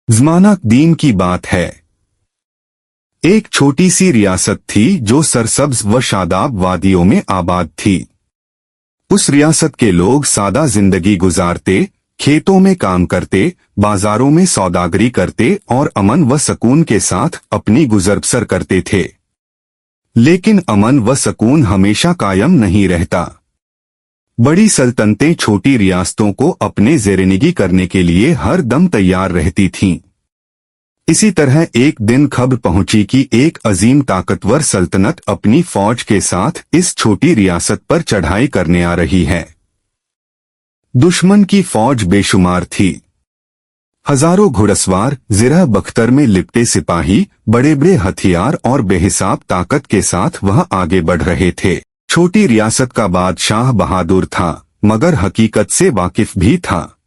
ज़माना दीन की बात है। एक छोटी सी रियासत थी जो सरसब्ज व शादाब वादियों में आबाद थी। उस रियासत के लोग सादा जिंदगी गुजारते, खेतों में काम करते, बाजारों में सौदागरी करते और अमन व सकून के साथ अपनी गुजर बसर करते थे। लेकिन अमन व सकून हमेशा कायम नहीं रहता। बड़ी सल्तनतें छोटी रियासतों को अपने ज़ेरनिगी करने के लिए हर दम तैयार रहती थीं। इसी तरह एक दिन खबर पहुंची कि एक अजीम ताकतवर सल्तनत अपनी फौज के साथ इस छोटी रियासत पर चढ़ाई करने आ रही है। दुश्मन की फौज बेशुमार थी। हजारों घुड़सवार, ज़िरह बख्तर में लिपटे सिपाही, बड़े बड़े हथियार और बेहिसाब ताकत के साथ वह आगे बढ़ रहे थे। छोटी रियासत का बादशाह बहादुर था, मगर हकीकत से वाकिफ भी था।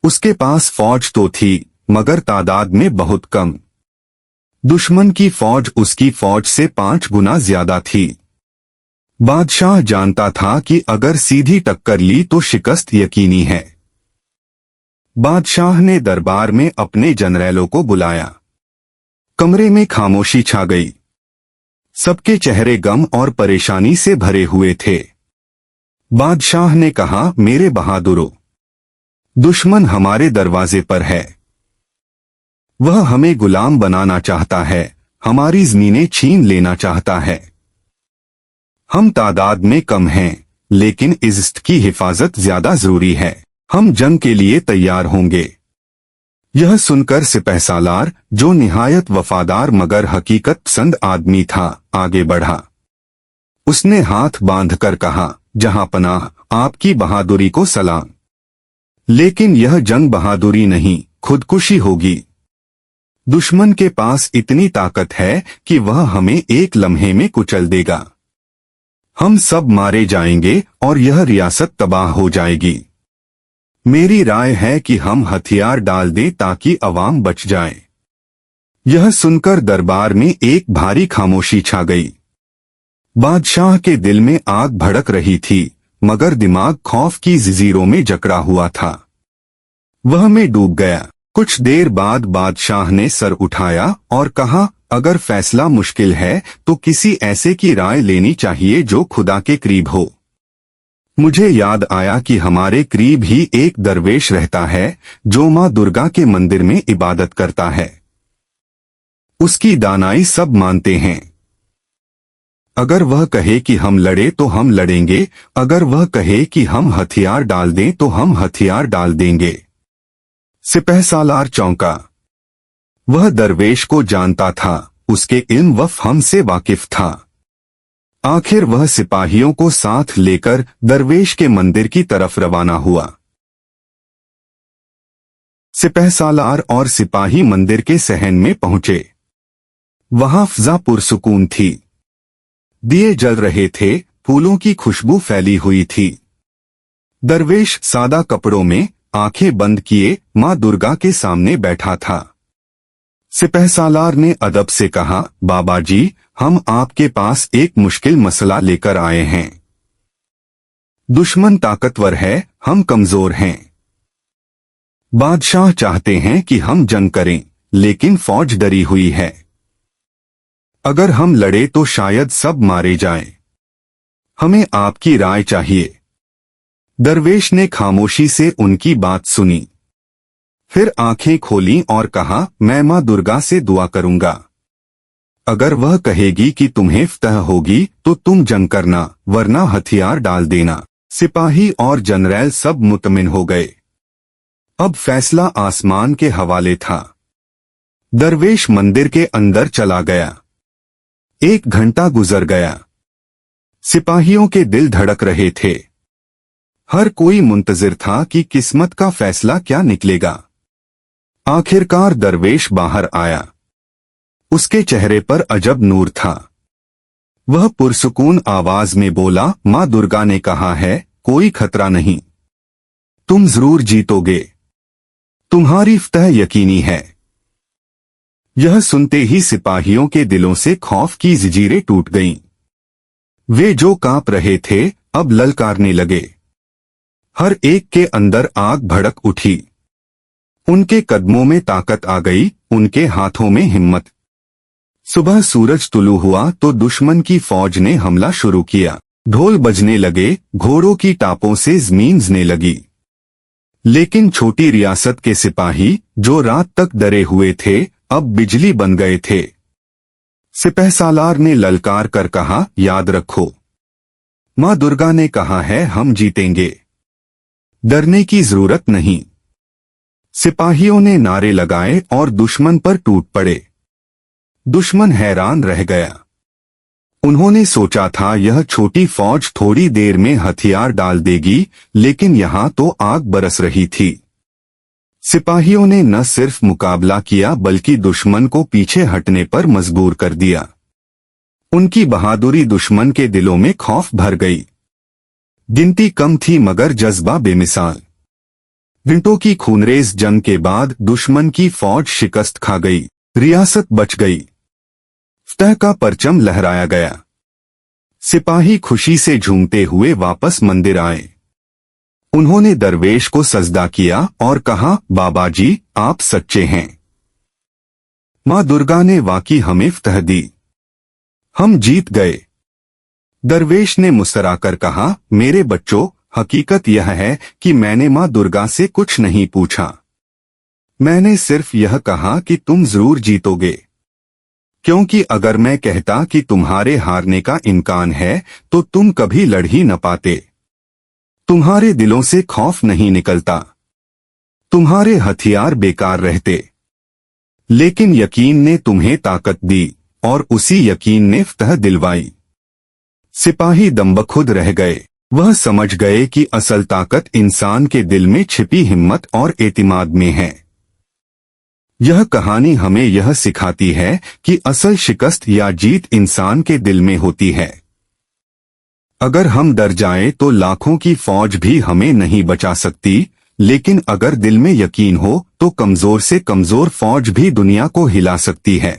उसके पास फौज तो थी, मगर तादाद में बहुत कम। दुश्मन की फौज उसकी फौज से 5 गुना ज्यादा थी। बादशाह जानता था कि अगर सीधी टक्कर ली तो शिकस्त यकीनी है। बादशाह ने दरबार में अपने जनरलों को बुलाया। कमरे में खामोशी छा गई। सबके चेहरे गम और परेशानी से भरे हुए थे। बादशाह ने कहा, मेरे बहादुरों, दुश्मन हमारे दरवाजे पर है। वह हमें गुलाम बनाना चाहता है, हमारी जमीनें छीन लेना चाहता है। हम तादाद में कम हैं, लेकिन इज्जत की हिफाजत ज्यादा जरूरी है। हम जंग के लिए तैयार होंगे। यह सुनकर सिपहसालार, जो निहायत वफादार मगर हकीकत पसंद आदमी था, आगे बढ़ा। उसने हाथ बांधकर कहा, जहां पनाह, आपकी बहादुरी को सलाम। लेकिन यह जंग बहादुरी नहीं, खुदकुशी होगी। दुश्मन के पास इतनी ताकत है कि वह हमें एक लम्हे में कुचल देगा। हम सब मारे जाएंगे और यह रियासत तबाह हो जाएगी। मेरी राय है कि हम हथियार डाल दें ताकि अवाम बच जाए। यह सुनकर दरबार में एक भारी खामोशी छा गई। बादशाह के दिल में आग भड़क रही थी, मगर दिमाग खौफ की जंजीरों में जकड़ा हुआ था। वह में डूब गया। कुछ देर बाद बादशाह ने सर उठाया और कहा, अगर फैसला मुश्किल है तो किसी ऐसे की राय लेनी चाहिए जो खुदा के करीब हो। मुझे याद आया कि हमारे करीब ही एक दरवेश रहता है जो माँ दुर्गा के मंदिर में इबादत करता है। उसकी दानाई सब मानते हैं। अगर वह कहे कि हम लड़े तो हम लड़ेंगे, अगर वह कहे कि हम हथियार डाल दें तो हम हथियार डाल देंगे। सिपहसालार चौंका। वह दरवेश को जानता था, उसके इल्म व फहम से वाकिफ था। आखिर वह सिपाहियों को साथ लेकर दरवेश के मंदिर की तरफ रवाना हुआ। सिपहसालार और सिपाही मंदिर के सहन में पहुंचे। वहां फिजा पुरसुकून थी। दिए जल रहे थे, फूलों की खुशबू फैली हुई थी। दरवेश सादा कपड़ों में, आंखें बंद किए, मां दुर्गा के सामने बैठा था। सिपहसालार ने अदब से कहा, बाबा जी, हम आपके पास एक मुश्किल मसला लेकर आए हैं। दुश्मन ताकतवर है, हम कमजोर हैं। बादशाह चाहते हैं कि हम जंग करें, लेकिन फौज डरी हुई है। अगर हम लड़े तो शायद सब मारे जाएं। हमें आपकी राय चाहिए। दरवेश ने खामोशी से उनकी बात सुनी। फिर आंखें खोलीं और कहा, मैं मां दुर्गा से दुआ करूंगा। अगर वह कहेगी कि तुम्हें फतह होगी तो तुम जंग करना, वरना हथियार डाल देना। सिपाही और जनरल सब मुतमिन हो गए। अब फैसला आसमान के हवाले था। दरवेश मंदिर के अंदर चला गया। 1 घंटा गुजर गया। सिपाहियों के दिल धड़क रहे थे। हर कोई मुंतजिर था कि किस्मत का फैसला क्या निकलेगा। आखिरकार दरवेश बाहर आया। उसके चेहरे पर अजब नूर था। वह पुरसुकून आवाज में बोला, मां दुर्गा ने कहा है, कोई खतरा नहीं। तुम जरूर जीतोगे। तुम्हारी फतह यकीनी है। यह सुनते ही सिपाहियों के दिलों से खौफ की जंजीरें टूट गईं। वे जो कांप रहे थे, अब ललकारने लगे। हर एक के अंदर आग भड़क उठी। उनके कदमों में ताकत आ गई, उनके हाथों में हिम्मत। सुबह सूरज तुलू हुआ तो दुश्मन की फौज ने हमला शुरू किया। ढोल बजने लगे, घोड़ों की टापों से जमीन हिलने लगी। लेकिन छोटी रियासत के सिपाही जो रात तक डरे हुए थे, अब बिजली बन गए थे। सिपहसालार ने ललकार कर कहा, याद रखो, माँ दुर्गा ने कहा है हम जीतेंगे, डरने की जरूरत नहीं। सिपाहियों ने नारे लगाए और दुश्मन पर टूट पड़े। दुश्मन हैरान रह गया। उन्होंने सोचा था यह छोटी फौज थोड़ी देर में हथियार डाल देगी, लेकिन यहाँ तो आग बरस रही थी। सिपाहियों ने न सिर्फ मुकाबला किया बल्कि दुश्मन को पीछे हटने पर मजबूर कर दिया। उनकी बहादुरी दुश्मन के दिलों में खौफ भर गई। गिनती कम थी मगर जज्बा बेमिसाल। घंटों की खूनरेज जंग के बाद दुश्मन की फौज शिकस्त खा गई, रियासत बच गई। फतह का परचम लहराया गया। सिपाही खुशी से झूमते हुए वापस मंदिर आए। उन्होंने दरवेश को सजदा किया और कहा, बाबा जी आप सच्चे हैं। माँ दुर्गा ने वाकई हमें फतह दी, हम जीत गए। दरवेश ने मुस्कुराकर कहा, मेरे बच्चों, हकीकत यह है कि मैंने माँ दुर्गा से कुछ नहीं पूछा। मैंने सिर्फ यह कहा कि तुम जरूर जीतोगे, क्योंकि अगर मैं कहता कि तुम्हारे हारने का इम्कान है तो तुम कभी लड़ ही न पाते। तुम्हारे दिलों से खौफ नहीं निकलता, तुम्हारे हथियार बेकार रहते। लेकिन यकीन ने तुम्हें ताकत दी और उसी यकीन ने फतह दिलवाई। सिपाही दम्बखुद रह गए। वह समझ गए कि असल ताकत इंसान के दिल में छिपी हिम्मत और एतिमाद में है। यह कहानी हमें यह सिखाती है कि असल शिकस्त या जीत इंसान के दिल में होती है। अगर हम डर जाएं तो लाखों की फौज भी हमें नहीं बचा सकती, लेकिन अगर दिल में यकीन हो तो कमजोर से कमजोर फौज भी दुनिया को हिला सकती है।